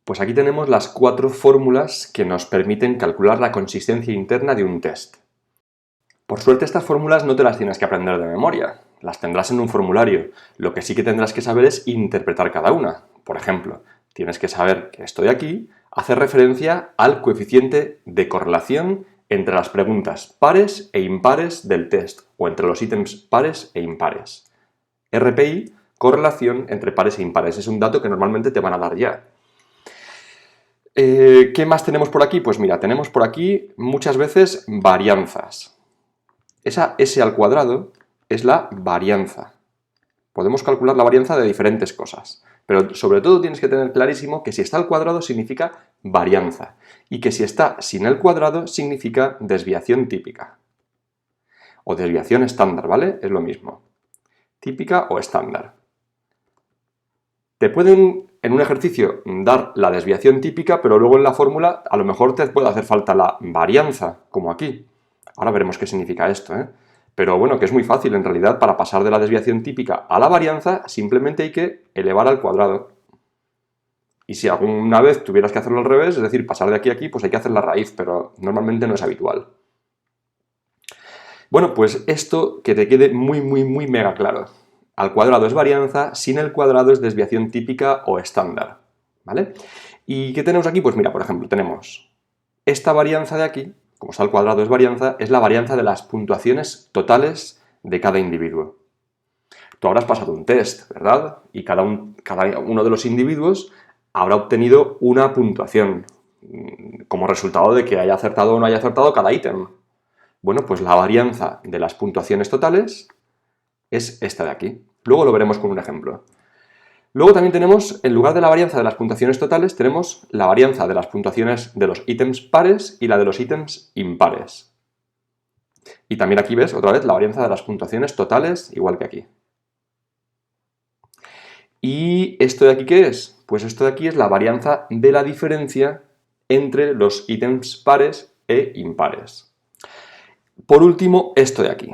Pues aquí tenemos las 4 fórmulas que nos permiten calcular la consistencia interna de un test. Por suerte estas fórmulas no te las tienes que aprender de memoria, las tendrás en un formulario. Lo que sí que tendrás que saber es interpretar cada una. Por ejemplo, tienes que saber que esto de aquí hace referencia al coeficiente de correlación entre las preguntas pares e impares del test, o entre los ítems pares e impares. RPI, correlación entre pares e impares, es un dato que normalmente te van a dar ya. ¿Qué más tenemos por aquí? Pues mira, tenemos por aquí muchas veces varianzas. Esa S al cuadrado es la varianza. Podemos calcular la varianza de diferentes cosas, pero sobre todo tienes que tener clarísimo que si está al cuadrado significa varianza y que si está sin el cuadrado significa desviación típica o desviación estándar, ¿vale? Es lo mismo, típica o estándar. Te pueden en un ejercicio dar la desviación típica, pero luego en la fórmula a lo mejor te puede hacer falta la varianza, como aquí. Ahora veremos qué significa esto, ¿eh? Pero bueno, que es muy fácil en realidad. Para pasar de la desviación típica a la varianza simplemente hay que elevar al cuadrado. Y si alguna vez tuvieras que hacerlo al revés, es decir, pasar de aquí a aquí, pues hay que hacer la raíz, pero normalmente no es habitual. Bueno, pues esto que te quede muy mega claro. Al cuadrado es varianza, sin el cuadrado es desviación típica o estándar, ¿vale? ¿Y qué tenemos aquí? Pues mira, por ejemplo, tenemos esta varianza de aquí, como está al cuadrado es varianza, es la varianza de las puntuaciones totales de cada individuo. Tú habrás pasado un test, ¿verdad? Y cada uno de los individuos habrá obtenido una puntuación como resultado de que haya acertado o no haya acertado cada ítem. Bueno, pues la varianza de las puntuaciones totales es esta de aquí. Luego lo veremos con un ejemplo. Luego también tenemos, en lugar de la varianza de las puntuaciones totales, tenemos la varianza de las puntuaciones de los ítems pares y la de los ítems impares. Y también aquí ves, otra vez, la varianza de las puntuaciones totales, igual que aquí. ¿Y esto de aquí qué es? Pues esto de aquí es la varianza de la diferencia entre los ítems pares e impares. Por último, esto de aquí.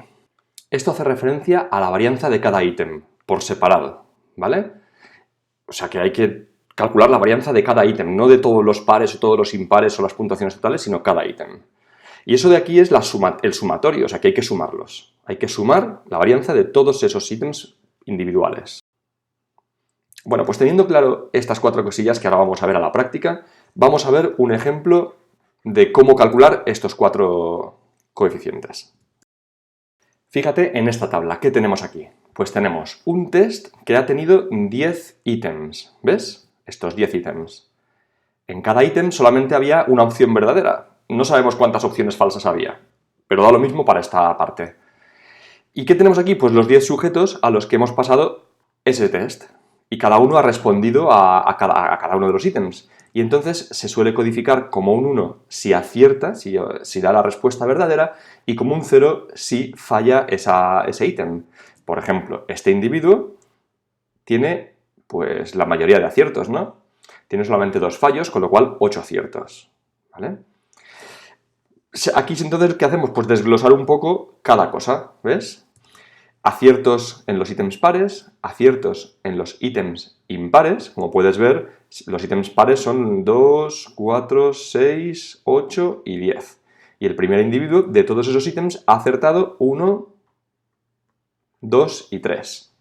Esto hace referencia a la varianza de cada ítem, por separado, ¿vale? O sea que hay que calcular la varianza de cada ítem, no de todos los pares o todos los impares o las puntuaciones totales, sino cada ítem. Y eso de aquí es el sumatorio, o sea que hay que sumarlos. Hay que sumar la varianza de todos esos ítems individuales. Bueno, pues teniendo claro estas 4 cosillas que ahora vamos a ver a la práctica, vamos a ver un ejemplo de cómo calcular estos 4 coeficientes. Fíjate en esta tabla, ¿qué tenemos aquí? Pues tenemos un test que ha tenido 10 ítems, ¿ves? Estos 10 ítems. En cada ítem solamente había una opción verdadera. No sabemos cuántas opciones falsas había, pero da lo mismo para esta parte. ¿Y qué tenemos aquí? Pues los 10 sujetos a los que hemos pasado ese test. Y cada uno ha respondido a cada uno de los ítems. Y entonces se suele codificar como un 1 si acierta, si da la respuesta verdadera, y como un 0 si falla ese ítem. Por ejemplo, este individuo tiene pues la mayoría de aciertos, ¿no? Tiene solamente 2 fallos, con lo cual 8 aciertos, ¿vale? Aquí entonces, ¿qué hacemos? Pues desglosar un poco cada cosa, ¿ves? Aciertos en los ítems pares, aciertos en los ítems impares. Como puedes ver, los ítems pares son 2, 4, 6, 8 y 10. Y el primer individuo de todos esos ítems ha acertado 1, 2 y 3.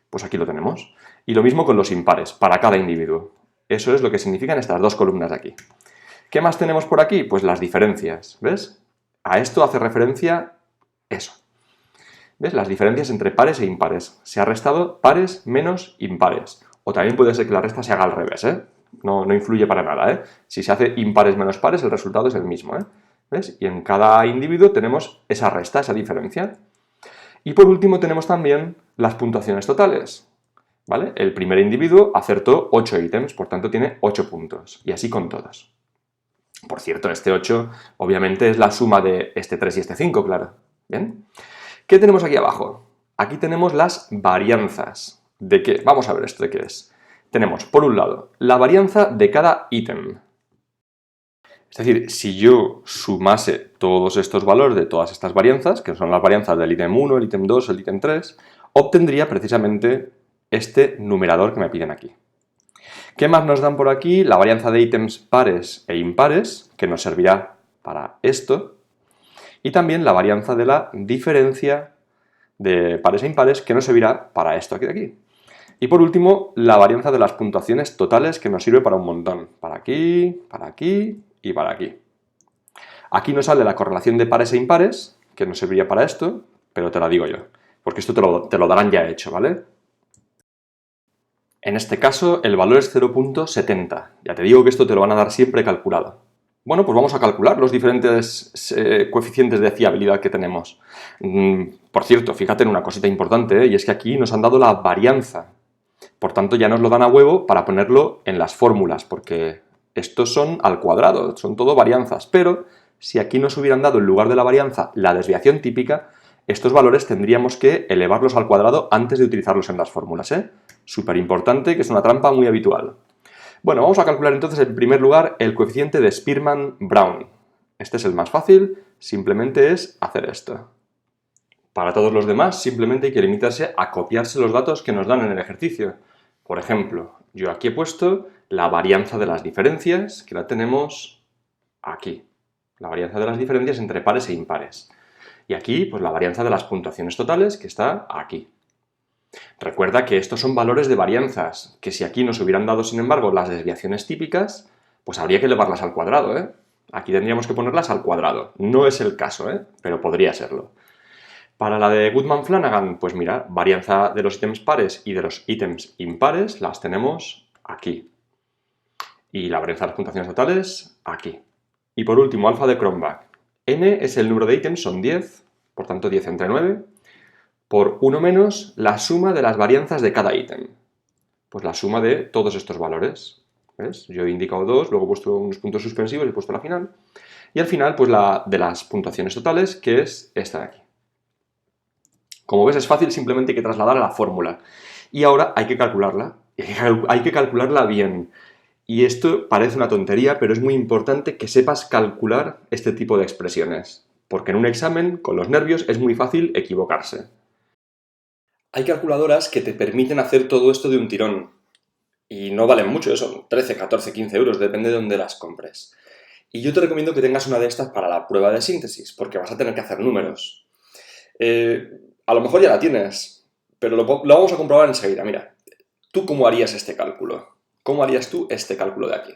Pues aquí lo tenemos. Y lo mismo con los impares, para cada individuo. Eso es lo que significan estas 2 columnas de aquí. ¿Qué más tenemos por aquí? Pues las diferencias, ¿ves? A esto hace referencia eso. ¿Ves? Las diferencias entre pares e impares. Se ha restado pares menos impares. O también puede ser que la resta se haga al revés, ¿eh? No influye para nada, ¿eh? Si se hace impares menos pares, el resultado es el mismo, ¿eh? ¿Ves? Y en cada individuo tenemos esa resta, esa diferencia. Y por último tenemos también las puntuaciones totales, ¿vale? El primer individuo acertó 8 ítems, por tanto tiene 8 puntos. Y así con todos. Por cierto, este 8 obviamente es la suma de este 3 y este 5, claro. ¿Bien? ¿Qué tenemos aquí abajo? Aquí tenemos las varianzas. ¿De qué? Vamos a ver esto de qué es. Tenemos, por un lado, la varianza de cada ítem. Es decir, si yo sumase todos estos valores de todas estas varianzas, que son las varianzas del ítem 1, el ítem 2, el ítem 3, obtendría precisamente este numerador que me piden aquí. ¿Qué más nos dan por aquí? La varianza de ítems pares e impares, que nos servirá para esto. Y también la varianza de la diferencia de pares e impares, que nos servirá para esto aquí de aquí. Y por último, la varianza de las puntuaciones totales, que nos sirve para un montón. Para aquí y para aquí. Aquí nos sale la correlación de pares e impares, que nos serviría para esto, pero te la digo yo, porque esto te lo darán ya hecho, ¿vale? En este caso, el valor es 0,70. Ya te digo que esto te lo van a dar siempre calculado. Bueno, pues vamos a calcular los diferentes coeficientes de fiabilidad que tenemos. Por cierto, fíjate en una cosita importante, y es que aquí nos han dado la varianza. Por tanto, ya nos lo dan a huevo para ponerlo en las fórmulas, porque estos son al cuadrado, son todo varianzas. Pero si aquí nos hubieran dado en lugar de la varianza la desviación típica, estos valores tendríamos que elevarlos al cuadrado antes de utilizarlos en las fórmulas, ¿eh? Súper importante, que es una trampa muy habitual. Bueno, vamos a calcular entonces en primer lugar el coeficiente de Spearman-Brown. Este es el más fácil, simplemente es hacer esto. Para todos los demás, simplemente hay que limitarse a copiarse los datos que nos dan en el ejercicio. Por ejemplo, yo aquí he puesto la varianza de las diferencias, que la tenemos aquí. La varianza de las diferencias entre pares e impares. Y aquí, pues la varianza de las puntuaciones totales, que está aquí. Recuerda que estos son valores de varianzas, que si aquí nos hubieran dado, sin embargo, las desviaciones típicas, pues habría que elevarlas al cuadrado, ¿eh? Aquí tendríamos que ponerlas al cuadrado. No es el caso, ¿eh? Pero podría serlo. Para la de Goodman-Flanagan, pues mira, varianza de los ítems pares y de los ítems impares las tenemos aquí. Y la varianza de las puntuaciones totales, aquí. Y por último, alfa de Cronbach. N es el número de ítems, son 10, por tanto 10 entre 9, por 1 menos la suma de las varianzas de cada ítem. Pues la suma de todos estos valores. ¿Ves? Yo he indicado 2, luego he puesto unos puntos suspensivos y he puesto la final. Y al final, pues la de las puntuaciones totales, que es esta de aquí. Como ves, es fácil, simplemente hay que trasladar a la fórmula. Y ahora hay que calcularla. Hay que calcularla bien. Y esto parece una tontería, pero es muy importante que sepas calcular este tipo de expresiones. Porque en un examen, con los nervios, es muy fácil equivocarse. Hay calculadoras que te permiten hacer todo esto de un tirón. Y no valen mucho, son 13, 14, 15 euros, depende de dónde las compres. Y yo te recomiendo que tengas una de estas para la prueba de síntesis, porque vas a tener que hacer números. A lo mejor ya la tienes, pero lo vamos a comprobar enseguida. Mira, ¿tú cómo harías este cálculo? ¿Cómo harías tú este cálculo de aquí?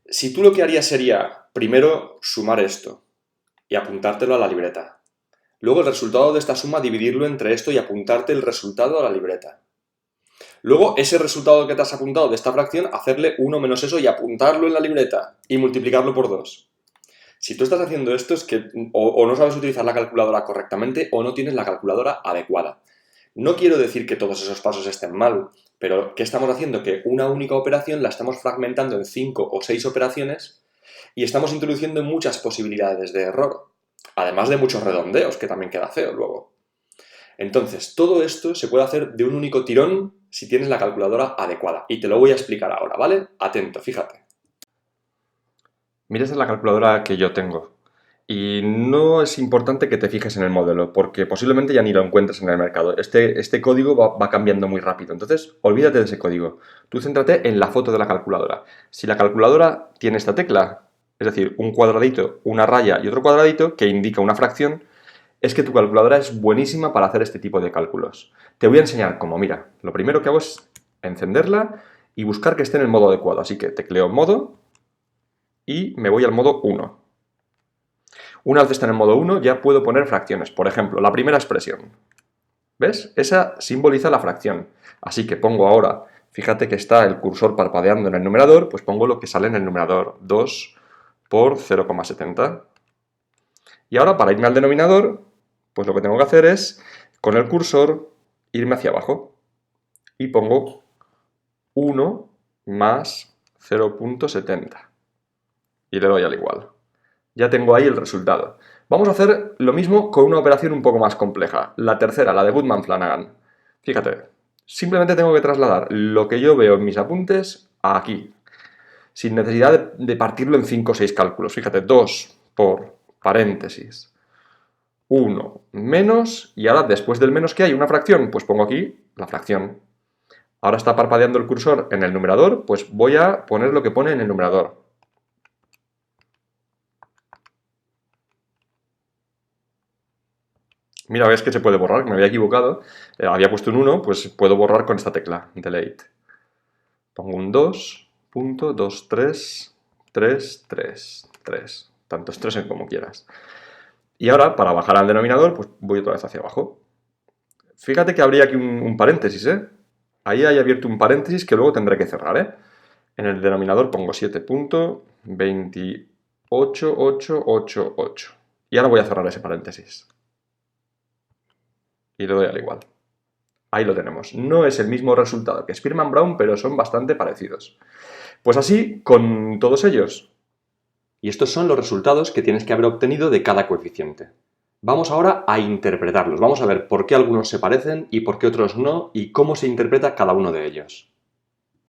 Si tú lo que harías sería, primero, sumar esto y apuntártelo a la libreta. Luego el resultado de esta suma dividirlo entre esto y apuntarte el resultado a la libreta. Luego ese resultado que te has apuntado de esta fracción, hacerle 1 menos eso y apuntarlo en la libreta y multiplicarlo por 2. Si tú estás haciendo esto es que o no sabes utilizar la calculadora correctamente o no tienes la calculadora adecuada. No quiero decir que todos esos pasos estén mal, pero ¿qué estamos haciendo? Que una única operación la estamos fragmentando en 5 o 6 operaciones y estamos introduciendo muchas posibilidades de error, además de muchos redondeos, que también queda feo luego. Entonces, todo esto se puede hacer de un único tirón si tienes la calculadora adecuada. Y te lo voy a explicar ahora, ¿vale? Atento, fíjate. Mira, esta es la calculadora que yo tengo. Y no es importante que te fijes en el modelo, porque posiblemente ya ni lo encuentres en el mercado. Este código va cambiando muy rápido, entonces olvídate de ese código. Tú céntrate en la foto de la calculadora. Si la calculadora tiene esta tecla, es decir, un cuadradito, una raya y otro cuadradito que indica una fracción, es que tu calculadora es buenísima para hacer este tipo de cálculos. Te voy a enseñar cómo. Mira, lo primero que hago es encenderla y buscar que esté en el modo adecuado. Así que tecleo modo y me voy al modo 1. Una vez está en el modo 1 ya puedo poner fracciones. Por ejemplo, la primera expresión. ¿Ves? Esa simboliza la fracción. Así que pongo ahora, fíjate que está el cursor parpadeando en el numerador, pues pongo lo que sale en el numerador, 2 por 0,70. Y ahora para irme al denominador, pues lo que tengo que hacer es, con el cursor, irme hacia abajo. Y pongo 1 más 0,70. Y le doy al igual. Ya tengo ahí el resultado. Vamos a hacer lo mismo con una operación un poco más compleja. La tercera, la de Goodman-Flanagan. Fíjate, simplemente tengo que trasladar lo que yo veo en mis apuntes a aquí. Sin necesidad de partirlo en 5 o 6 cálculos. Fíjate, 2 por paréntesis 1 menos, y ahora después del menos, ¿qué hay? ¿Una fracción? Pues pongo aquí la fracción. Ahora está parpadeando el cursor en el numerador, pues voy a poner lo que pone en el numerador. Mira, ves que se puede borrar, que me había equivocado. Había puesto un 1, pues puedo borrar con esta tecla, delete. Pongo un 2.2333, tantos 3 como quieras. Y ahora, para bajar al denominador, pues voy otra vez hacia abajo. Fíjate que habría aquí un paréntesis, ¿eh? Ahí hay abierto un paréntesis que luego tendré que cerrar, ¿eh? En el denominador pongo 7.28888. Y ahora voy a cerrar ese paréntesis. Y le doy al igual. Ahí lo tenemos. No es el mismo resultado que Spearman Brown, pero son bastante parecidos. Pues así con todos ellos. Y estos son los resultados que tienes que haber obtenido de cada coeficiente. Vamos ahora a interpretarlos. Vamos a ver por qué algunos se parecen y por qué otros no y cómo se interpreta cada uno de ellos.